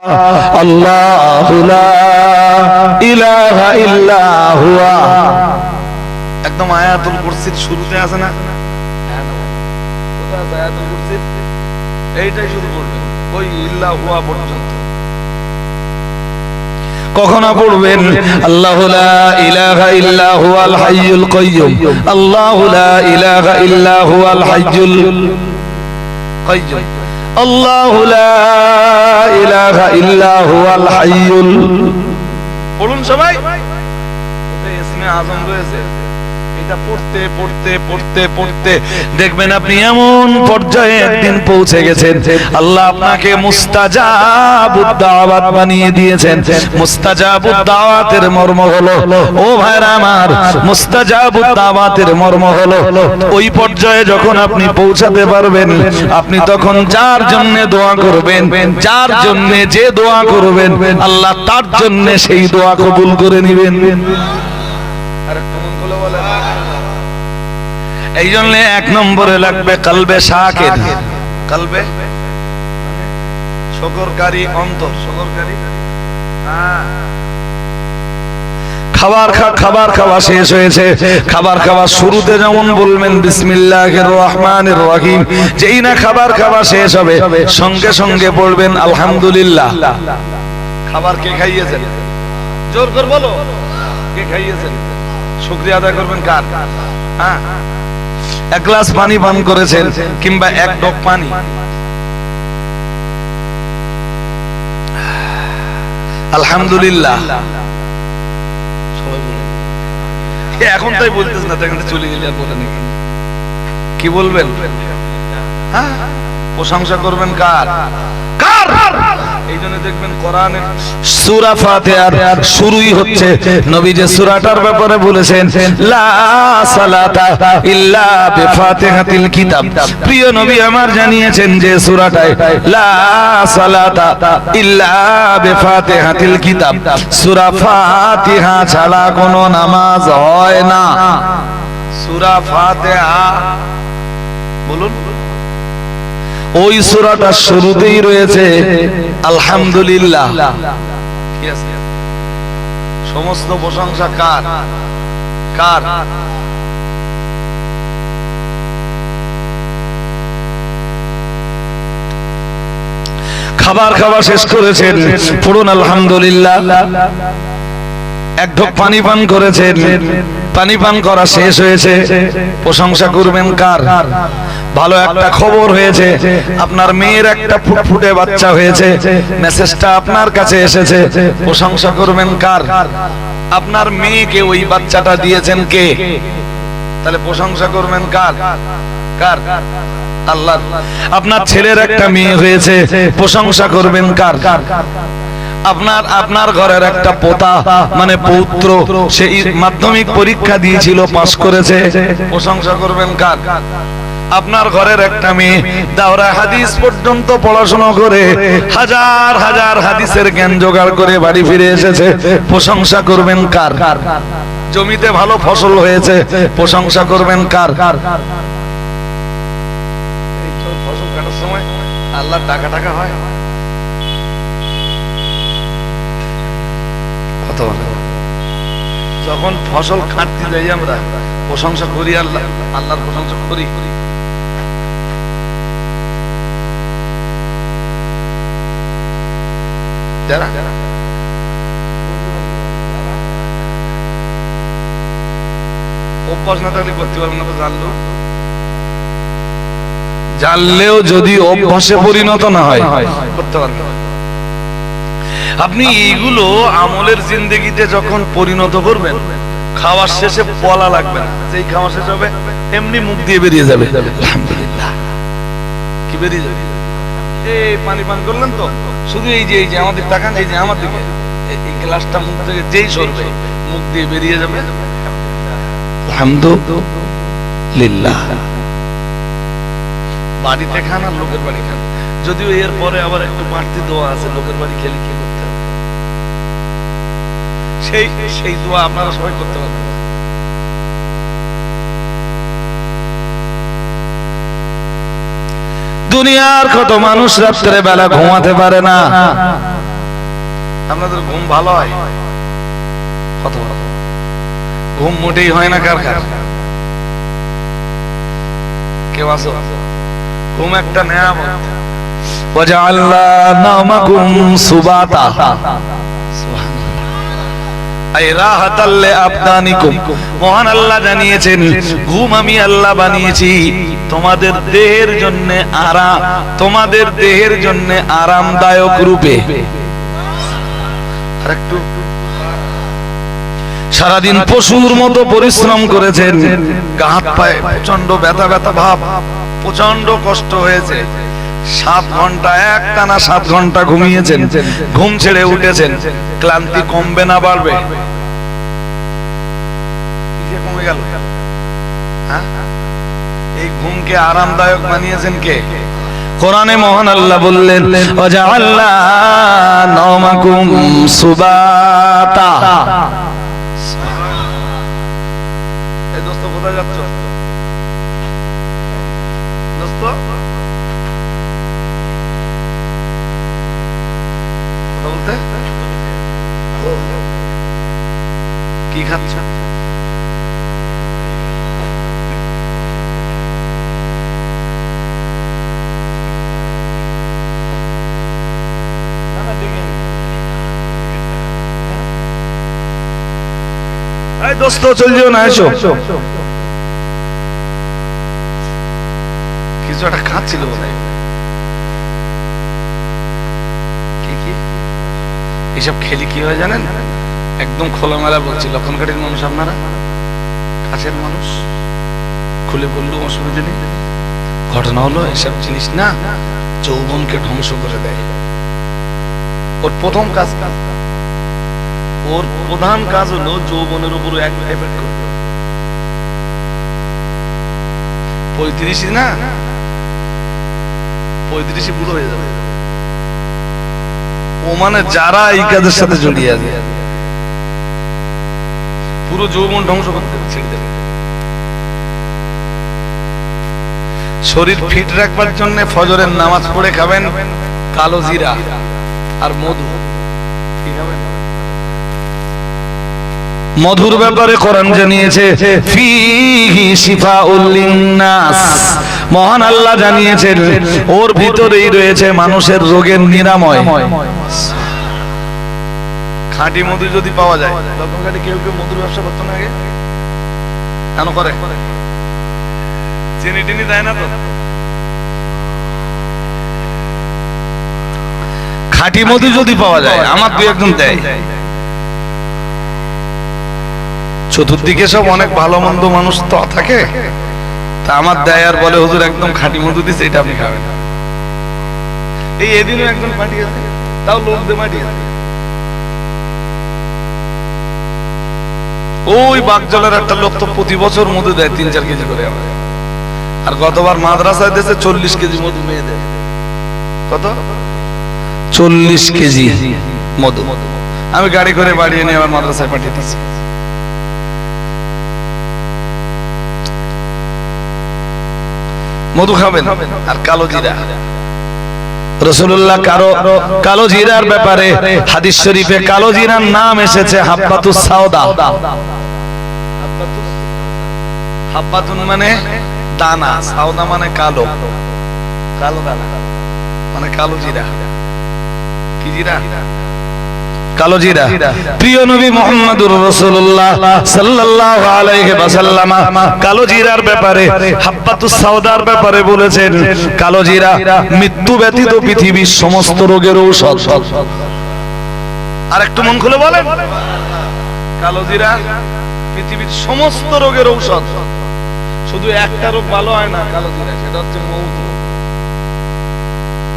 আল্লাহু লা ইলাহা ইল্লা হুয়া। একদম আয়াতুল কুরসির শুরুতে আছে না, কোথায় আছে আয়াতুল কুরসির? এইটাই শুরু করবেন ওই ইল্লা হুয়া পর্যন্ত। কখনো পড়বেন আল্লাহু লা ইলাহা ইল্লা হুয়াল হাইয়ুল কাইয়্যুম, আল্লাহু লা ইলাহা ইল্লা হুয়াল হাইয়ুল কাইয়্যুম, আল্লাহু লা ইলাহা ইল্লা হুয়াল হাইয়ুল। পড়ুন সবাই, ওটা ইসমে আযম রয়েছে। এটা পড়তে পড়তে পড়তে পড়তে দেখবেন আপনি এমন পর্যায়ে একদিন পৌঁছে গেছেন, আল্লাহ আপনাকে মুস্তাজাবুদ দাওয়াত বানিয়ে দিয়েছেন। মুস্তাজাবুদ দাওয়াতের মর্ম হলো, ও ভাইরা আমার, মুস্তাজাবুদ দাওয়াতের মর্ম হলো ওই পর্যায়ে যখন আপনি পৌঁছাতে পারবেন, আপনি তখন যার জন্য দোয়া করবেন, যার জন্য যে দোয়া করবেন, আল্লাহ তার জন্য সেই দোয়া কবুল করে নেবেন। এই জন্য এক নম্বরে লাগবে কলবে শাকির, কলবে শুকরকারী অন্তর, শুকরকারী। খাবার খাওয়া শেষ হয়েছে, খাবার খাওয়া শুরুতে যেমন বলবেন বিসমিল্লাহির রহমানির রহিম, যেই না খাবার খাওয়া শেষ হবে সঙ্গে সঙ্গে পড়বেন আলহামদুলিল্লাহ। খাবার কে খাইয়েছেন? জোর করে বলো, কে খাইয়েছেন? শুকরিয়া আদায় করবেন কার? হ্যাঁ, এক গ্লাস পানি পান করেছেন কিংবা এক ঢোক পানি, আলহামদুলিল্লাহ। এখন তাই বলতেছ না, তখন চলে গেলে আর বলে নাকি কি বলবেন? হ্যাঁ, প্রশংসা করবেন কার? কার? এই জন্য দেখবেন কোরআনের সূরা ফাতিহার শুরুই হচ্ছে, নবী যে সূরাটার ব্যাপারে বলেছেন লা সালাতা ইল্লা বিফাতিহাতিল কিতাব, প্রিয় নবী আমার জানিয়েছেন যে সূরাটায় লা সালাতা ইল্লা বিফাতিহাতিল কিতাব, সূরা ফাতিহা ছাড়া কোনো নামাজ হয় না। সূরা ফাতিহা বলুন, ওই সূরাটার শুরুতেই রয়েছে আলহামদুলিল্লাহ। সমস্ত প্রশংসা কার? কার? খাবার খাওয়া শেষ করেছেন, পড়ুন আলহামদুলিল্লাহ। এক ঢোক পানি পান করেছেন, পানি পান করা শেষ হয়েছে, প্রশংসা করবেন কার? ভালো একটা খবর হয়েছে, আপনার মেয়ের একটা ফুটফুটে বাচ্চা হয়েছে, মেসেজটা আপনার কাছে এসেছে, প্রশংসা করবেন কার? আপনার মেয়েকে ওই বাচ্চাটা দিয়েছেন কে? তাহলে প্রশংসা করবেন কার? কার? আল্লাহ। আপনার ছেলের একটা মেয়ে হয়েছে, প্রশংসা করবেন কার? আপনার ঘরের একটা পোতা মানে পৌত্র, সে মাধ্যমিক পরীক্ষা দিয়েছিল, পাস করেছে, প্রশংসা করবেন কার? আপনার ঘরের একটা মেয়ে দাওরা হাদিস পর্যন্ত পড়াশোনা করে হাজার হাজার হাদিসের জ্ঞান জোগাড় করে বাড়ি ফিরে এসেছে, প্রশংসা করবেন কার? জমিতে ভালো ফসল হয়েছে, প্রশংসা করবেন কার? ফসল কাটার সময় আল্লাহ টাকা টাকা হয়, যখন ফসল কাটতে যাই আমরা প্রশংসা করি, আল্লাহ আল্লাহর প্রশংসা করি। যারা অভ্যাস না থাকলে করতে পারবেন না, তো জানলেও যদি অভ্যাসে পরিণত না হয় করতে পারবেন। আপনি এইগুলো আমলের জিন্দেগিতে যখন পরিণত করবেন, খাওয়ার শেষে বলা লাগবে না, যেই খাওয়া শেষ হবে এমনি মুখ দিয়ে বেরিয়ে যাবে আলহামদুলিল্লাহ। কি বেরিয়ে যাবে? এই পানি পান করলেন তো, শুধু এই যে আমাদের তাকান, এই যে আমার দিকে, এই গ্লাসটা মুখ থেকে যেই সরবে মুখ দিয়ে বেরিয়ে যাবে আলহামদুলিল্লাহ। বাড়িতে খান আর লোকের বাড়ি খান, যদিও এর পরে আবার একটু বাড়তি দোয়া আছে, লোকের বাড়ি খেলে কি করতে হবে, সেই দোয়া আপনারা সবাই করতে পারবেন। দুনিয়ার কত মানুষ রাত্রে বেলা ঘুমাতে পারে না, আপনাদের ঘুম ভালো হয়? কত ঘুম মোটেই হয় না কার কার? কেউ আছো? ঘুম একটা নেয়ামত। ওয়াজআলনা নাওমাকুম সুবাতা, আই রাহাতাল লিআবদানিকুম। মহান আল্লাহ জানিয়েছেন, ঘুম আমি আল্লাহ বানিয়েছি তোমাদের দেহের জন্য আরাম, তোমাদের দেহের জন্য আরামদায়ক রূপে। আরেকটু, সারাদিন পশুর মতো পরিশ্রম করেছেন, গা হাত পায়ে প্রচন্ড ব্যথা ব্যথা ভাব, প্রচন্ড কষ্ট হয়েছে, 7 ঘন্টা একটানা 7 ঘন্টা ঘুমিয়েছেন, ঘুম ছেড়ে উঠেছেন, ক্লান্তি কমবে না বাড়বে? কমে গেল। এই ঘুমকে আরামদায়ক বানিয়েছেন কে? কোরআনে মহান আল্লাহ বললেন, ওয়াজআলনা নাওমাকুম সুবাতা। এই দোস্ত কোথায় যাচ্ছ? দোস্ত বলতে কি খাচ্ছ? এই দোস্ত চল যেও না, এসো। কিছু একটা খাচ্ছিল বলে। এসব খেলি কি হয় জানেন? একদম খোলামেলা বলছি, লক্ষণকারীর মানুষ আপনারা, কাছের মানুষ, খুলে বললো অসুবিধা নেই। ঘটনা হলো, এসব জিনিস না যৌবনকে ধ্বংস করে দেয়। ওর প্রথম কাজ, ওর প্রধান কাজ হলো যৌবনের উপর এক এফেক্ট করবে। 35 না, 35 বুড়ো হয়ে যাবে ও, মানে যারা এই কাজের সাথে জড়িয়ে আছে পুরো যৌবন ধ্বংস করতে ছেড়ে দেবে। শরীর ফিট রাখবার জন্য ফজরের নামাজ পড়ে খাবেন কালো জিরা আর মধু। কি খাবেন? মধুর ব্যাপারে কোরআন জানিয়েছে, ফিহি শিফাউল লিন্নাস। মহান আল্লাহ জানিয়েছেন, ওর ভিতরেই রয়েছে মানুষের রোগের নিরাময়। খাঁটি মধু যদি পাওয়া যায়, লক্ষণকারী কেউ কেউ মধুর ব্যবসা করতো না আগে, কেন করে? চিনি টিনি দেয় না তো। খাঁটি মধু যদি পাওয়া যায়, আমার 2-1 দেয়। চতুর্দিকে সব অনেক ভালো মন্দ মানুষ তো থাকে, তা আমার দেয় আর বলে, হুজুর একদম খাঁটি মধু দিচ্ছে, এটা আপনি খাবেন। এই এদিনও একজন পাঠিয়েছে, তাও লোক দিয়ে পাঠিয়েছে। ওই বাগজলের একটা লোক তো প্রতি বছর মধু দেয় 3-4 কেজি করে আমার। আর গতবার মাদ্রাসায় দিয়েছে 40 কেজি মধু মেয়ে দেয়। কত? 40 কেজি মধু। আমি গাড়ি করে বাড়িয়ে নিয়ে আবার মাদ্রাসায় পাঠিয়ে দিচ্ছি। মধু খাবেন আর কালো জিরা। রাসূলুল্লাহ কালো জিরার ব্যাপারে হাদিস শরীফে কালো জিরার নাম এসেছে হাব্বাতুস সাওদা। হাব্বাতুন মানে দানা, সাওদা মানে কালো, কালো দানা মানে কালো জিরা। কি জিরা? কালো জিরা। প্রিয় নবী মুহাম্মদুর রাসূলুল্লাহ সাল্লাল্লাহু আলাইহি ওয়াসাল্লাম কালো জিরার ব্যাপারে, হাব্বাতুস সাওদার ব্যাপারে বলেছেন, কালো জিরা মৃত্যু ব্যতীত পৃথিবীর সমস্ত রোগের ঔষধ। আর একটু মন খুলে বলেন, কালো জিরা পৃথিবীর সমস্ত রোগের ঔষধ। শুধু একটা রোগ ভালো হয় না কালো জিরা, সেটা হচ্ছে মৌত।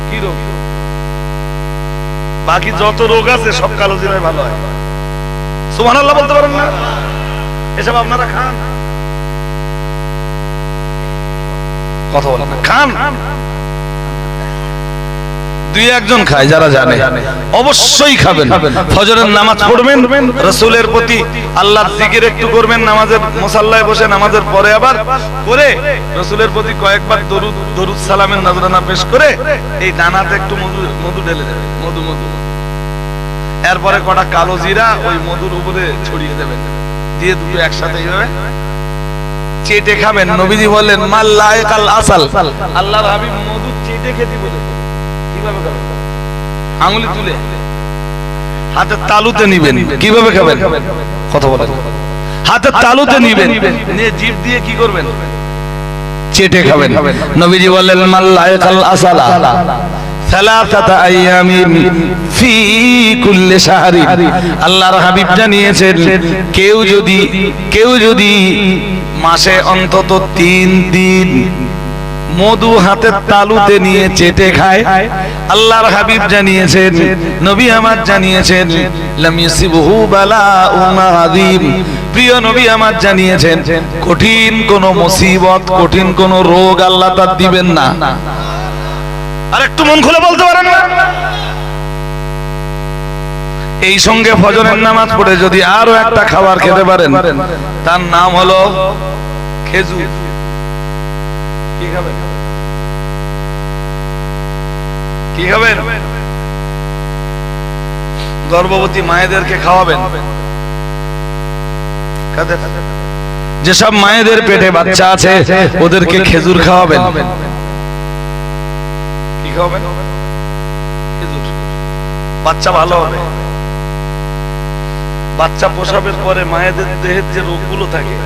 কি রোগ? বাকি যত রোগ আছে সব কালো জিরায় ভালো হয়। সুবহানাল্লাহ বলতে পারেন না? এসব আপনারা খান? কথা বলেন না, খান? 2-1 খায় যারা জানে, অবশ্যই খাবেন। ফজরের নামাজ পড়বেন, রাসূলের প্রতি আল্লাহর জিকির একটু করবেন, নামাজের মুসাল্লায় বসে নামাজের পরে আবার করে রাসূলের প্রতি কয়েকবার দরুদ সালামের নজরানা পেশ করে এই দানাতে একটু মধু ঢেলে দেবেন। মধু এরপরে কটা কালো জিরা ওই মধুর উপরে ছড়িয়ে দেবেন, দিয়ে দুটো একসাথে এইভাবে চেটে খাবেন। নবীজি বললেন মাল লায়কাল আসাল, আল্লাহর হাবিব মধু চেটে খেতে বলেছেন। কিভাবে খাবেন? আঙ্গুলি তুলে হাতের তালুতে নিবেন। কিভাবে খাবেন? কথা বলেন। হাতের তালুতে নিবেন, নিয়ে জিভ দিয়ে কি করবেন? চেটে খাবেন। নবীজি বললেন মাল লায়কাল আসালা সালাসাতা আইয়ামিন ফি কুল্লি শাহরি। আল্লাহর হাবিব জানিয়েছেন কেউ যদি মাসে অন্তত 3 দিন মধু হাতের তালুতে নিয়ে চেটে খায়, আল্লাহর হাবিব জানিয়েছেন, নবী আমার জানিয়েছেন, লাম ইউসিবহু বালাউন আযীম। প্রিয় নবী আমার জানিয়েছেন, কঠিন কোন মুসিবত, কঠিন কোন রোগ আল্লাহ তার দিবেন না। আর একটু মন খুলে বলতে পারেন না? এই সঙ্গে ফজরের নামাজ পড়ে যদি আরো একটা খাবার খেতে পারেন, তার নাম হলো খেজুর। কি খাবেন? কি খাবেন? গর্ভবতী মায়েদেরকে খাওয়াবেন। যেসব মায়েদের পেটে বাচ্চা আছে ওদেরকে খেজুর খাওয়াবেন। কি খাওয়াবেন? খেজুর। বাচ্চা ভালো হবে। বাচ্চা প্রসবের পরে মায়েদের দেহের যে রোগগুলো থাকে,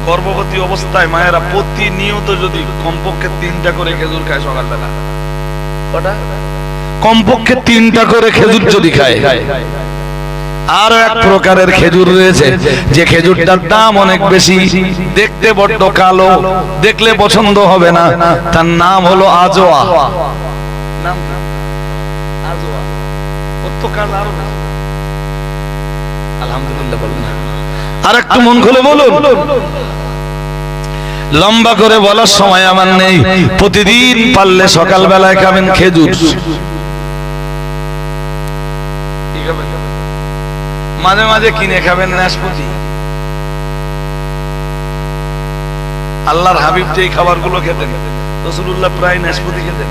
গর্ভবতী অবস্থায় মায়েরা প্রতিনিয়ত যদি কমপক্ষে 3টা করে খেজুর খায় সকালবেলা, কটা? কমপক্ষে 3টা করে খেজুর যদি খায়। আরো এক প্রকারের খেজুর রয়েছে যে খেজুরটার দাম অনেক বেশি, দেখতে বড্ড কালো, দেখলে পছন্দ হবে না, তার নাম হলো আজোয়া। নাম কি? আজোয়া। কত কালো, আরো আলহামদুলিল্লাহ বলুন। আর একটু মন খুলে বলুন। লম্বা করে বলার সময় আমার নেই। প্রতিদিন পারলে সকাল বেলায় খাবেন খেজুর। মাঝে মাঝে কিনে খাবেন নাশপাতি। আল্লাহর হাবিব যে খাবারগুলো খেতেন, রাসূলুল্লাহ প্রায় নাশপাতি খেতেন।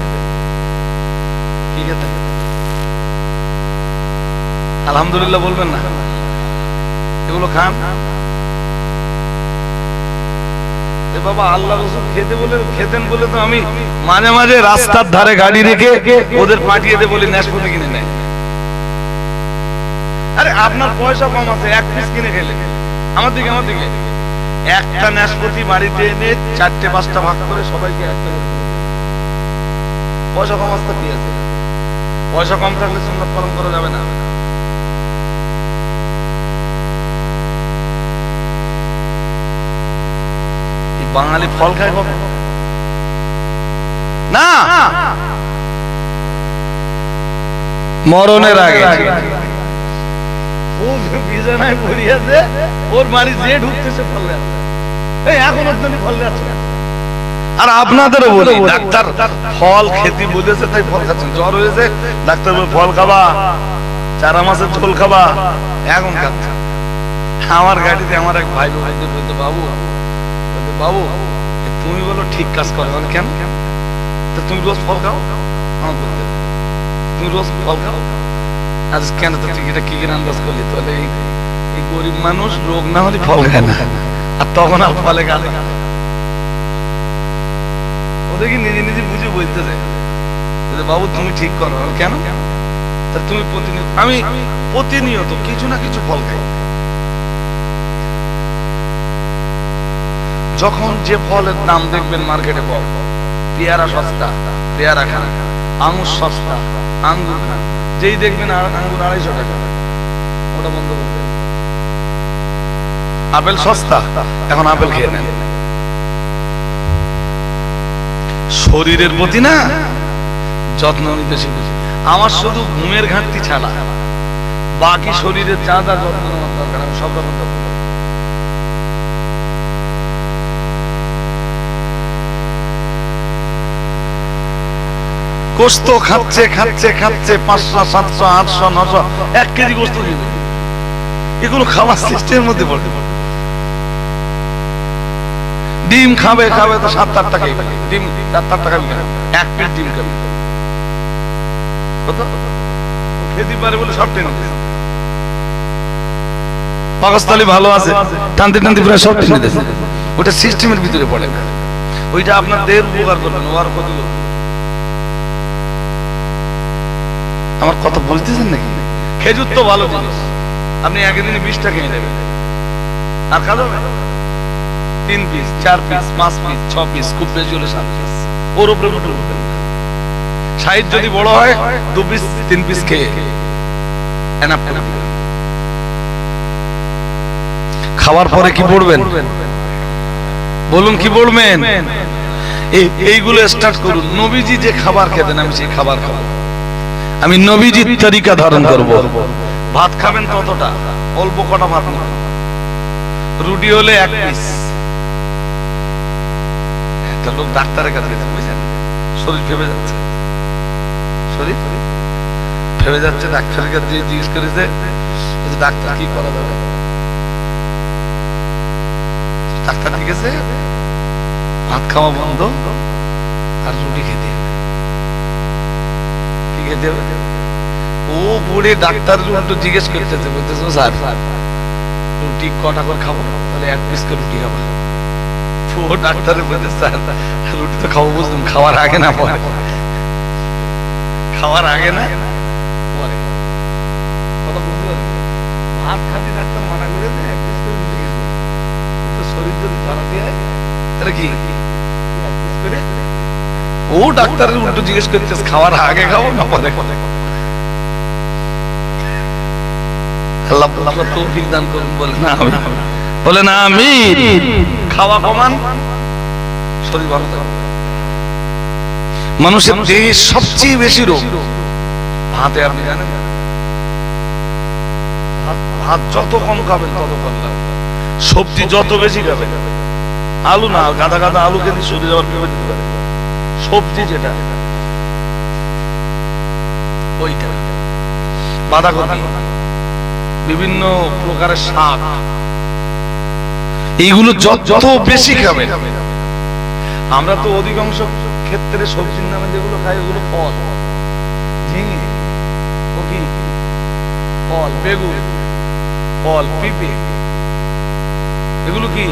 কি খেতেন? আলহামদুলিল্লাহ বলবেন না? এগুলো খান। বাবা আল্লাহ রাসূল খেতেন বলে তো আমি মাঝে মাঝে রাস্তার ধারে গাড়ি রেখে ওদের পাঠিয়ে দে বলি নাশপাতি কিনে নেয়। আরে আপনার পয়সা কম আছে, 1 পিস কিনে খেলে। আমার দিকে একটা নাশপাতি বাড়িতে এনে 4টে-5টা ভাগ করে সবাইকে একটা করে। পয়সা কম আসতে কি আছে? পয়সা কম থাকলে সুন্নাত পালন করা যাবে না। বাঙালি ফল খায় কখন? না, মরণের আগে। ও বিছানায় পড়ে আছে, ওর বাড়ি যে ঢুকতেছে ফল খাচ্ছে। এই এখন আপনি ফল খাচ্ছেন। আর আপনাদেরও বলি, ডাক্তার ফল খেতে বলেছে তাই ফল খাচ্ছেন। জ্বর হয়েছে, ডাক্তার বলে ফল খাবা, 4 মাসের ঝোল খাবা, এখন খাচ্ছেন। আমার গাড়িতে আমার এক ভাই বলতে, বাবু তুমি বলো ঠিক কাজ করো। কেন? তুমি রোজ ফল খাও? তুমি রোজ ফল খাও? আজ কেন তো তুই এটা কি আন্দাজ করলি? তাহলে এই গরিব মানুষ রোগ না হলে ফল খায় না, আর তখন আর ফলে গালে। ওদেরকে নিজে নিজে বুঝে বলতেছে, বাবু তুমি ঠিক করো। কেন? তুমি আমি প্রতিনিয়ত কিছু না কিছু ফল খাই। যখন যে ফলের দাম দেখবেন মার্কেটে বল, পেয়ারা সস্তা, পেয়ারা খান। আঙুর সস্তা, আঙ্গুর খান। যেই দেখবেন আঙ্গুর 250 টাকা, ওটা বন্ধ করবেন। আপেল সস্তা, এখন আপেল খেয়ে নেন। শরীরের প্রতি না যত্ন নিতে শিখেছি। আমার শুধু ঘুমের ঘাটতি ছাড়া বাকি শরীরের যা যা যত্ন নেওয়ার দরকার আমি সব রকম যত্ন নেব। গোস্ত খাচ্ছে 500, 700, 800, 900, 1 কেজি গোস্ত দিবে। এগুলো খাওয়ার সিস্টেমের মধ্যে পড়ে। ডিম খাবে তো 7-8 টাকাই পাবে। ডিম 7-8 টাকা বিক্রি, 1 পিস ডিম খাবে। কত খেতে পারে বলে সব টেনে দিচ্ছে। পাকস্থলী ভালো আছে, টানতে টানতে প্রায় সব টেনে দিয়েছে। ওটা সিস্টেমের ভিতরে পড়ে না, ওইটা আপনার দেহের উপকার করবেন, ওর ক্ষতি করবে। আমার কথা বুঝতেছেন নাকি? খেজুর তো ভালো জিনিস, আপনি একদিনে 20টা খেয়ে নেবেন, আর খাবেন 3 পিস 4 পিস 5 পিস 6 পিস, খুব বেশি হলে 7 পিস, ওর উপরে উঠে উঠবেন। সাইজ যদি বড় হয় 2 পিস 3 পিস খেয়ে এনাফ করে দিবেন। খাওয়ার পরে কি পড়বেন বলুন, কি পড়বেন? এইগুলো স্টার্ট করুন। নবীজি যে খাবার খেতেন আমি সেই খাবার খাবো, আমি নবীজির তরিকা ধারণ করব। ভাত খাবেন ততটা, অল্প কটা ভাত নেবেন, রুটি হলে 1 পিস। একটা লোক ডাক্তারের কাছে গেছে, বুঝছেন, শরীর ফেবে যাচ্ছে, শরীর ফেবে যাচ্ছে, ডাক্তারের কাছে জিজ্ঞেস করেছে ডাক্তার কি করা যাবে? ডাক্তার ঠিক আছে, ভাত খাওয়া বন্ধ আর রুটি খেতে হবে। কি খেতে হবে? ও বুড়ে ডাক্তার উল্টো জিজ্ঞেস করতেছে, বলতেছে স্যার রুটি কটা করে খাবো? তাহলে 1 পিস করে রুটি খাবো। ও ডাক্তারের বলতে, স্যার রুটি তো খাবো বুঝলাম, খাওয়ার আগে না পরে? খাওয়ার আগে না পরে। কথা বুঝতে পারছি। ভাত খাতে ডাক্তার মানা করে দেয় 1 পিস করে রুটি খেতে। শরীর যদি ধরা দিয়ে তাহলে কি 1 পিস করে? ও ডাক্তারের উল্টো জিজ্ঞেস করতেছে খাওয়ার আগে খাবো না পরে? আল্লাহ তৌফিক দান করুন, বলে না আমি, বলে না আমি। খাওয়া কমান, শরীর ভালো থাকবে। মানুষের দেহে সবচেয়ে বেশি রোগ ভাতে, আপনি জানেন? ভাত যত কম খাবেন তত ভালো। সবজি যত বেশি খাবেন, আলু না, গাদা গাদা আলু খেলে শরীর আবার ফেলে দিতে পারে। সবজি যেটা ওইটা, বাঁধাকপি, বিভিন্ন প্রকারের শাক, এইগুলো যত বেশি খাবেন। আমরা তো অধিকাংশ ক্ষেত্রে সবজির নামে যেগুলো খাই ওগুলো ফল, ঝিঙে, ফল, বেগুন, ফল, পেঁপে, এগুলো কি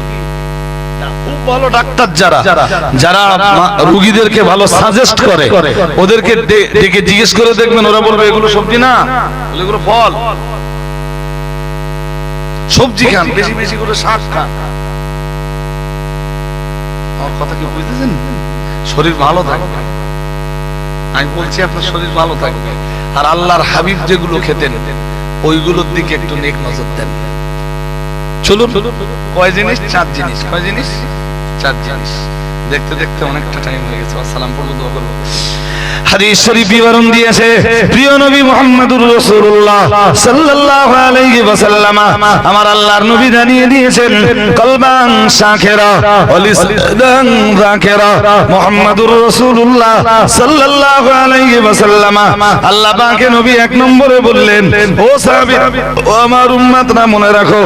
খুব ভালো ডাক্তার যারা যারা রোগীদেরকে ভালো সাজেস্ট করে, ওদেরকে ডেকে জিজ্ঞেস করে দেখবেন, ওরা বলবে এগুলো সবজি না, এগুলো ফল। সবজি খান, বেশি বেশি করে শাক খান। আমার কথা কি বুঝতেছেন? শরীর ভালো থাকবে। আমি বলছি আপনার শরীর ভালো থাকবে। আর আল্লাহর হাবিব যেগুলো খেতেন ওইগুলোর দিকে একটু নেক নজর দেন। চলুন, কয় জিনিস? 4 জিনিস। কয় জিনিস? 4 জিনিস। দেখতে দেখতে অনেকটা টাইম হয়ে গেছে। সালাম পড়বো, দোয়া করবো। হাদিস শরীফ বিবরণ দিয়েছে প্রিয় নবী মুহাম্মদুর রাসূলুল্লাহ সাল্লাল্লাহু আলাইহি ওয়াসাল্লাম, আমার আল্লাহর নবী জানিয়ে দিয়েছেন কলবান শাকিরা ওয়া লিসানান যাকিরা। মুহাম্মদুর রাসূলুল্লাহ সাল্লাল্লাহু আলাইহি ওয়াসাল্লাম, আল্লাহ পাকে নবী 1 নম্বরে বললেন, ও সাহাবী, ও আমার উম্মতরা মনে রাখো,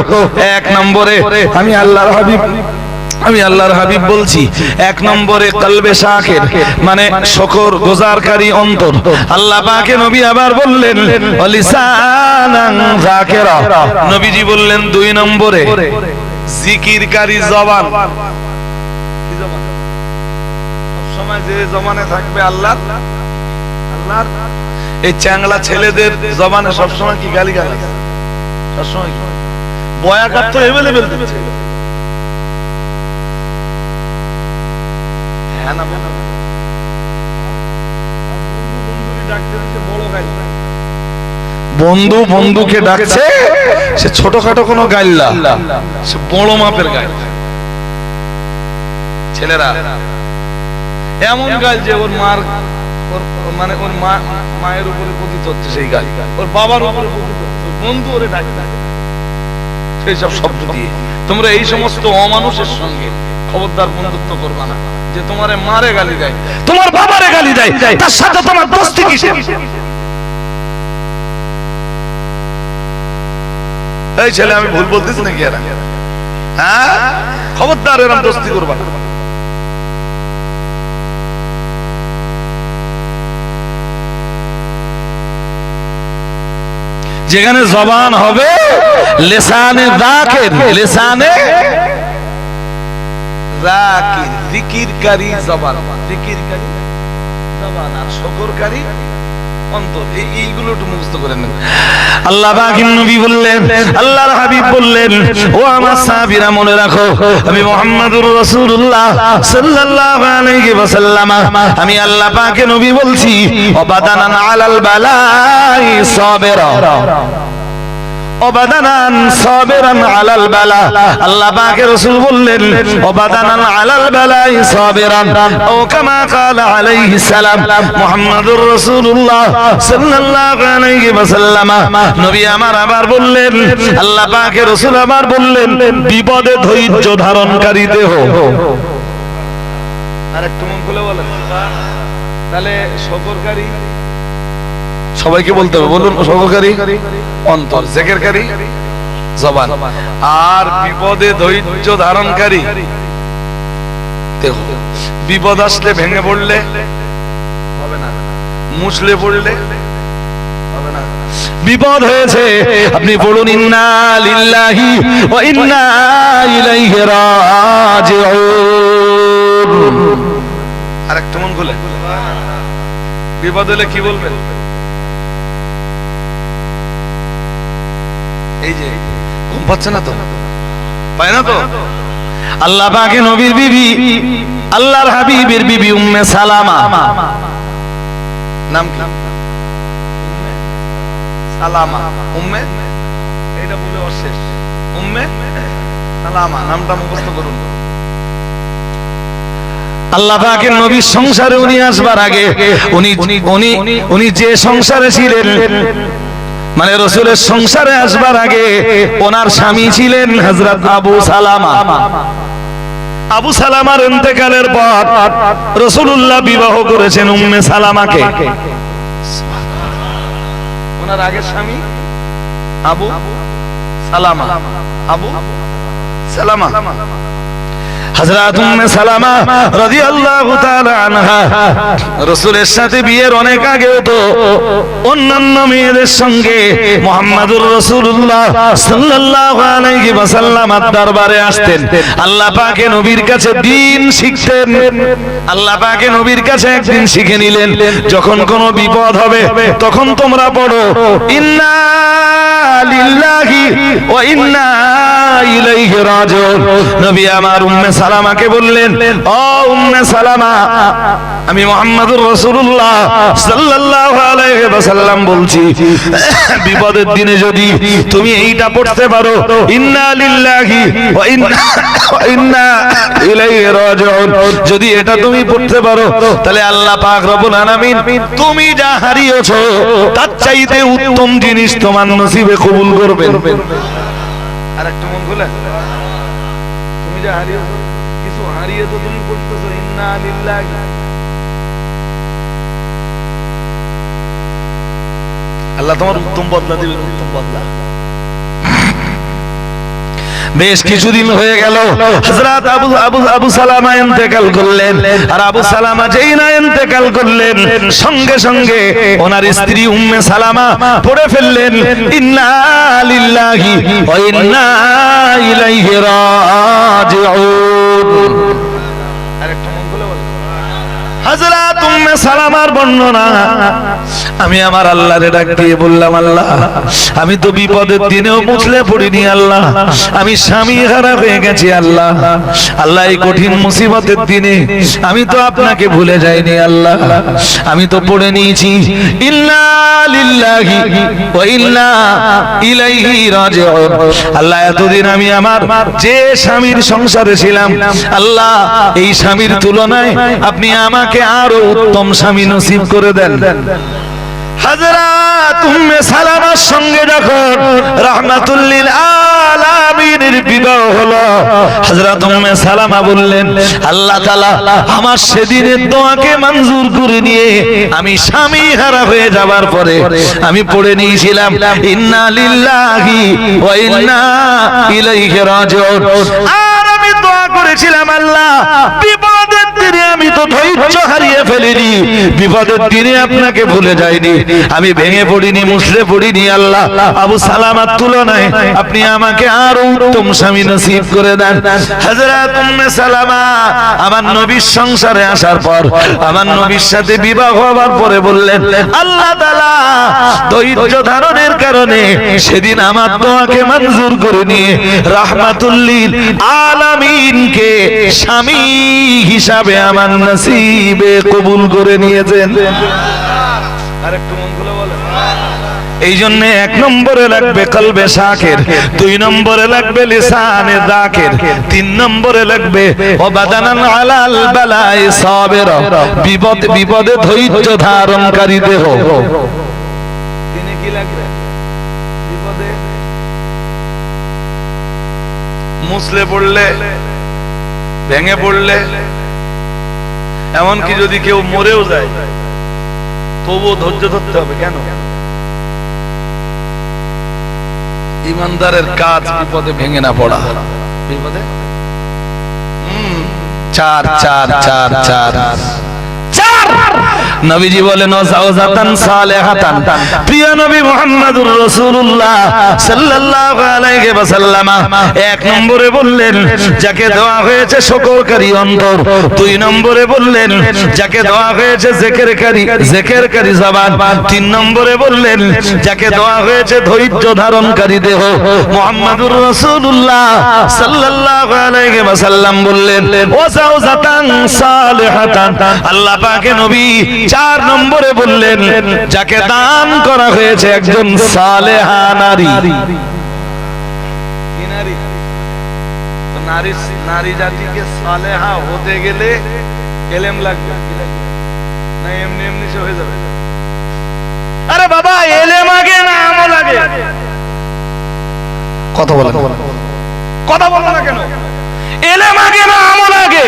1 নম্বরে আমি আল্লাহর হাবিব বলছি, 1 নম্বরে কলবে শাকির মানে শুকর গুজারকারী অন্তর। আল্লাহ পাকে নবী আবার বললেন লিসানান যাকিরা, নবীজি বললেন 2 নম্বরে জিকিরকারী জবান। কি জবান? সব সময় যে জবানে থাকবে আল্লাহর এই চ্যাংলা ছেলেদের জবানে সব সময় কি গালিগালাজ, সব সময় কি বয়াকার তো अवेलेबल দিচ্ছে। বন্ধু বন্ধুকে ডাকছে, সে ছোটখাটো কোনো গাইল্লা, সে বড় মাপের গাইল। ছেলেরা এমন গাইল যে ওর মার মানে ওর মায়ের উপরে পতিত হচ্ছে, সেই গাইল ওর বাবার উপরে পতিত হচ্ছে, বন্ধু ওরে ডাকছে সেই সব শব্দ দিয়ে। তোমরা এই সমস্ত অমানুষের সঙ্গে খবরদার বন্ধুত্ব করবা না। যে তোমারে মারে গালি দেয়, তোমার বাবারে গালি দেয়, তার সাথে তোমার দোস্তি কিসের? এই ছেলে, আমি ভুল বলতেছি নাকি? এরা হ্যাঁ, খবরদার এরকম দোস্তি করবা না। যেখানে জবান হবে লিসানে যাকির, লিসানে যাকির, জিকিরকারী জবান, জিকিরকারী জবান আর শুকরকারী অন্তর। এইগুলো একটু মুখস্থ করে নেন। আল্লাহ পাকের নবী বললেন, আল্লাহর হাবিব বললেন, ও আমার সাহাবীরা মনে রাখো, আমি মুহাম্মদুর রাসূলুল্লাহ সাল্লাল্লাহু আলাইহি ওয়াসাল্লাম, আমি আল্লাহ পাকের নবী বলছি, ওয়াবাদানান আলাল বালাই সাবিরা, ওয়াবাদানান সাবিরান আলাল বালা। আল্লাহ পাকের রাসূল বললেন, ওয়াবাদানান আলাল বালাই সাবিরান, ও কামা ক্বালা আলাইহিস সালাম। মুহাম্মদুর রাসূলুল্লাহ সাল্লাল্লাহু আলাইহি ওয়াসাল্লাম নবী আমার আবার বললেন, আল্লাহ পাকের রাসূল আবার বললেন, বিপদে ধৈর্য ধারণকারী দেহ। আরেকটু মন খুলে বলেন। তাহলে শুকরকারী সবাইকে বলতে হবে, বলুন। শুকরকারী অন্তর, জিকিরকারী জবান, আর বিপদে ধৈর্য ধারণকারী দেহ। বিপদ আসলে ভেঙে পড়লে হবে না, মুছলে পড়লে হবে না। বিপদ হয়েছে, আপনি বলুন ইন্না লিল্লাহি ওয়া ইন্না ইলাইহি রাজিউন। আরেকটু মন খুলে। বিপদ হলে কি বলবেন? এই যে ঘুম পাচ্ছে না তো, পায় না তো। আল্লাহ পাকের নবীর বিবি, আল্লাহর হাবিবের বিবি উম্মে সালামা, নাম কি? উম্মে সালামা। উম্মে, এইটা বলে অশেষ। উম্মে সালামা নামটা মুখস্থ করুন। আল্লাহ পাকের নবীর সংসারে উনি আসবার আগে উনি যে সংসারে ছিলেন, মানে রাসূলের সংসারে আসবার আগে ওনার স্বামী ছিলেন হযরত আবু সালামা। আবু সালামার ইন্তেকালের পর রাসূলুল্লাহ বিবাহ করেছেন উম্মে সালামাকে। ওনার আগের স্বামী আবু সালামা, আবু সালামা। হযরত উম্মে সালামা রাদিয়াল্লাহু তাআলা আনহা রাসূলের সাথে বিয়ের অনেক আগে তো অন্যান্য মেয়েদের সঙ্গে মুহাম্মদুর রাসূলুল্লাহ সাল্লাল্লাহু আলাইহি ওয়াসাল্লামের দরবারে আসতেন। আল্লাহ পাকের নবীর কাছে দ্বীন শিখতেন। আল্লাহ পাকের নবীর কাছে একদিন শিখে নিলেন, যখন কোনো বিপদ হবে তখন তোমরা পড়ো ইন্না লিল্লাহি ওয়া ইন্না ইলাইহি রাজিউন। নবী আমার উম্মে সালামাকে বললেন, ও উম্মে সালামা, আমি মুহাম্মদুর রাসূলুল্লাহ সাল্লাল্লাহু আলাইহি ওয়াসাল্লাম বলছি, বিপদের দিনে যদি তুমি এইটা পড়তে পারো, ইন্না লিল্লাহি ওয়া ইন্না ইলাইহি রাজিউন, যদি এটা তুমি পড়তে পারো, তাহলে আল্লাহ পাক রব্বুল আলামিন তুমি যা হারিয়েছো তার চাইতে উত্তম জিনিস তোমার নসিবে কবুল করবেন। আরেকটু মন খুলে। তুমি যা হারিয়েছো, কিছু হারিয়েছো, তুমি পড়তেছো ইন্না লিল্লাহি। আল্লাহ তোমার উত্তম বদলা দিবেন, উত্তম বদলা। বেশ কিছুদিন হয়ে গেল, হযরত আবু সালামা ইন্তেকাল করলেন। আর আবু সালামা যেই না ইন্তেকাল করলেন, সঙ্গে সঙ্গে ওনার স্ত্রী উম্মে সালামা পড়ে ফেললেন ইন্না লিল্লাহি ওয়া ইন্না ইলাইহি রাজিউন। আরেকটু মন খুলে বল। হযরত উম্মে সালামার বর্ণনা, আমি আমার আল্লাহরে ডাক দিয়ে বললাম, আল্লাহ আমি তো বিপদের দিনেও মুছলে পড়িনি, আল্লাহ আমি স্বামী হারা হয়ে গেছি, আল্লাহ আল্লাহ এই কঠিন মুসিবতের দিনে আমি তো আপনাকে ভুলে যাইনি, আল্লাহ আমি তো পড়ে নিয়েছি ইন্না লিল্লাহি ওয়া ইন্না ইলাইহি রাজিউন। আল্লাহ এতদিন আমি আমার যে স্বামীর সংসারে ছিলাম, আল্লাহ এই স্বামীর তুলনায় আপনি আমাকে আরো উত্তম স্বামী নসিব করে দেন। হযরত উম্মে সালামার সঙ্গে যখন রাহমাতুল লিল আলামিনের বিবাহ হলো, হযরত উম্মে সালামা বললেন, আল্লাহ তাআলা আমার সেদিনের দোয়াকে মঞ্জুর করে নিয়ে আমি স্বামী হারা হয়ে যাবার পরে আমি পড়ে নিয়েছিলাম ইন্না লিল্লাহি ওয়া ইন্না ইলাইহি রাজিউন। আর আমি দোয়া করেছিলাম, আল্লাহ বিপদের দিনে আমি তো ধৈর্য হারিয়ে ফেলিনি, বিপদের দিনে আপনাকে ভুলে যাইনি, আমি ভেঙে পড়িনি, মুছড়ে পড়িনি। আল্লাহ আবু সালামার তুলনায় আপনি আমাকে আরো উত্তম স্বামী নসিব করে দেন। হযরত উম্মে সালামা আমার নবীর সংসারে আসার পর, আমার নবীর সাথে বিবাহ হওয়ার পরে বললেন, আল্লাহ তাআলা ধৈর্য ধারণের কারণে সেদিন আমার দোয়াকে মঞ্জুর করে নিয়ে রাহমাতুল লিল আলামিনকে স্বামী হিসাবে আমার নসিবে কবুল করে নিয়েছেন। আরেকটু মন খুলে বলেন। এই জন্য 1 নম্বরে লাগবে কলবে শাকির, 2 নম্বরে লাগবে লিসানে যাকির, 3 নম্বরে লাগবে ও বাদানান আলাল বালাই সাবির, বিপদে ধৈর্য ধারণকারী দেহ। তিনি কি লাগবে? বিপদে মুসলে পড়লে, ভেঙে পড়লে, এমনকি যদি কেউ মরেও যায় তবুও ধৈর্য ধরতে হবে। কেন? ইমানদারের কাজ বিপদে ভেঙে না পড়া। বিপদে 4 4 4 4 নবীজি বলেন ওয়াজাওজাতান সালিহাতান, প্রিয় নবী মুহাম্মদুর রাসূলুল্লাহ সাল্লাল্লাহু আলাইহি ওয়াসাল্লাম 1 নম্বরে বললেন যাকে দেওয়া হয়েছে শুকরকারী অন্তর, 2 নম্বরে বললেন যাকে দেওয়া হয়েছে জিকিরকারী জবান, 3 নম্বরে বললেন যাকে দেওয়া হয়েছে ধৈর্য ধারণকারী দেহ। মুহাম্মদুর রাসূলুল্লাহ সাল্লাল্লাহু আলাইহি ওয়াসাল্লাম বললেন ওয়াজাওজাতান সালিহাতান, আল্লাহ পাকে নবী 4 নম্বরে বললেন যাকে দান করা হয়েছে একজন সালেহা নারী। কি নারী? তো নারী জাতিকে সালেহা হতে গেলে ইলম লাগবে, কি লাগবে? না এমনি এমনি সে হয়ে যাবে? আরে বাবা, ইলম আগে না আমল আগে? কথা বলেন না কেন? ইলম আগে না আমল আগে?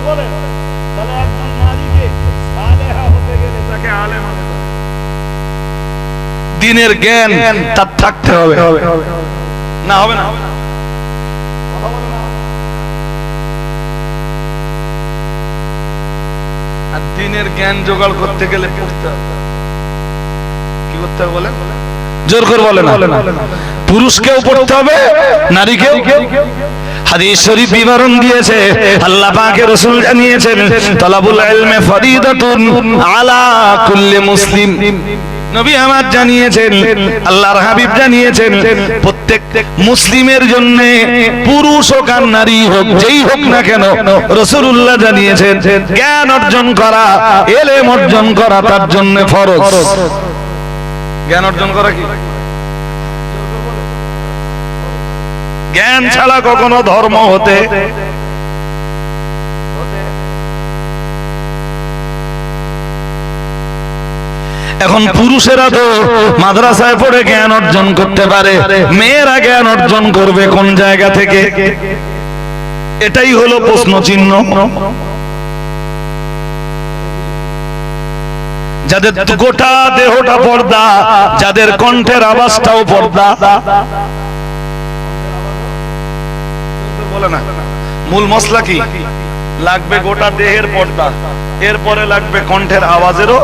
বলেন। তাহলে একজন নারীকে সালেহা হতে গেলে তাকে আলেম হতে হবে, দ্বীনের জ্ঞান তার থাকতে হবে। না হবে না? আর দ্বীনের জ্ঞান জোগাড় করতে গেলে পড়তে হবে। কি করতে হবে বলেন? জোর করে বলেন। পুরুষকেও পড়তে হবে, নারীকেও। হাদিস শরীফ বিবরণ দিয়েছে, আল্লাহ পাকের রাসূল জানিয়েছেন তালাবুল ইলমি ফরিদাতুন আলা কুল্লি মুসলিম। নবী আমার জানিয়েছেন, আল্লাহর হাবিব জানিয়েছেন প্রত্যেক মুসলিমের জন্য, পুরুষ হোক আর নারী হোক, যেই হোক না কেন, রাসূলুল্লাহ জানিয়েছেন জ্ঞান অর্জন করা, ইলম অর্জন করা তার জন্য ফরজ। জ্ঞান অর্জন করা কি? জ্ঞান ছাড়া কখনো ধর্ম হতে এখন পুরুষেরা তো মাদ্রাসায় পড়ে জ্ঞান অর্জন করতে পারে, মেয়েরা জ্ঞান অর্জন করবে কোন জায়গা থেকে? এটাই হলো প্রশ্ন চিহ্ন। যাদের গোটা দেহটা পর্দা, যাদের কণ্ঠের আওয়াজটাও পর্দা, বলে না মূল মশলা কি লাগবে? গোটা দেহের পর্দা, এরপরে লাগবে কণ্ঠের আওয়াজেরও,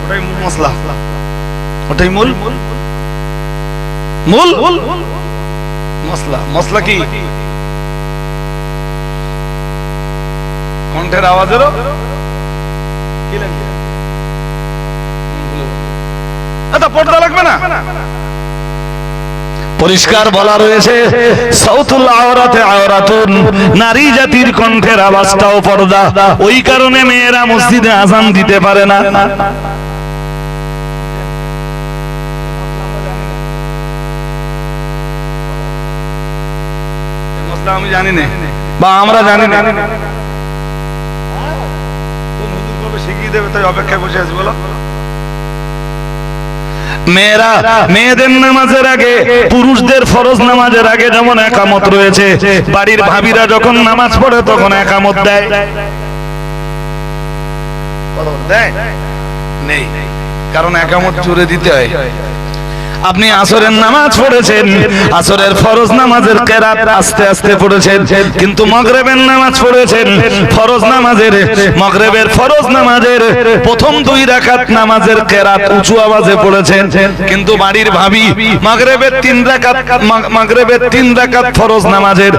ওটাই মূল মশলা, ওটাই মূল মশলা। মশলা কি? কণ্ঠের আওয়াজেরও কি লাগবে? আচ্ছা, পর্দা লাগবে না? পরিষ্কার বলা রয়েছে সাউতুল আওরাতে আওরাতুন, নারী জাতির কণ্ঠের আওয়াজটাও পর্দা। ওই কারণে মেয়েরা মসজিদে আযান দিতে পারে না। আমি জানি না বা আমরা জানি না, হুজুর কবে শিখিয়ে দেবে তাই অপেক্ষা বসে আছি। বলো, মেয়েরা মেয়েদের নামাজের আগে, পুরুষদের ফরজ নামাজের আগে যেমন একামত রয়েছে, বাড়ির ভাবিরা যখন নামাজ পড়ে তখন একামত দেয় নেই, কারণ একামত জোরে দিতে হয়। আপনি আসরের নামাজ পড়েছেন, আসরের ফরজ নামাজের কেরাত আস্তে আস্তে পড়েছেন, কিন্তু মাগরিবের নামাজ পড়েছেন ফরজ নামাজের, মাগরিবের ফরজ নামাজের প্রথম 2 রাকাত নামাজের কেরাত উঁচু আওয়াজে পড়েছেন, কিন্তু বাড়ির ভাবি মাগরিবের 3 রাকাত ফরজ নামাজের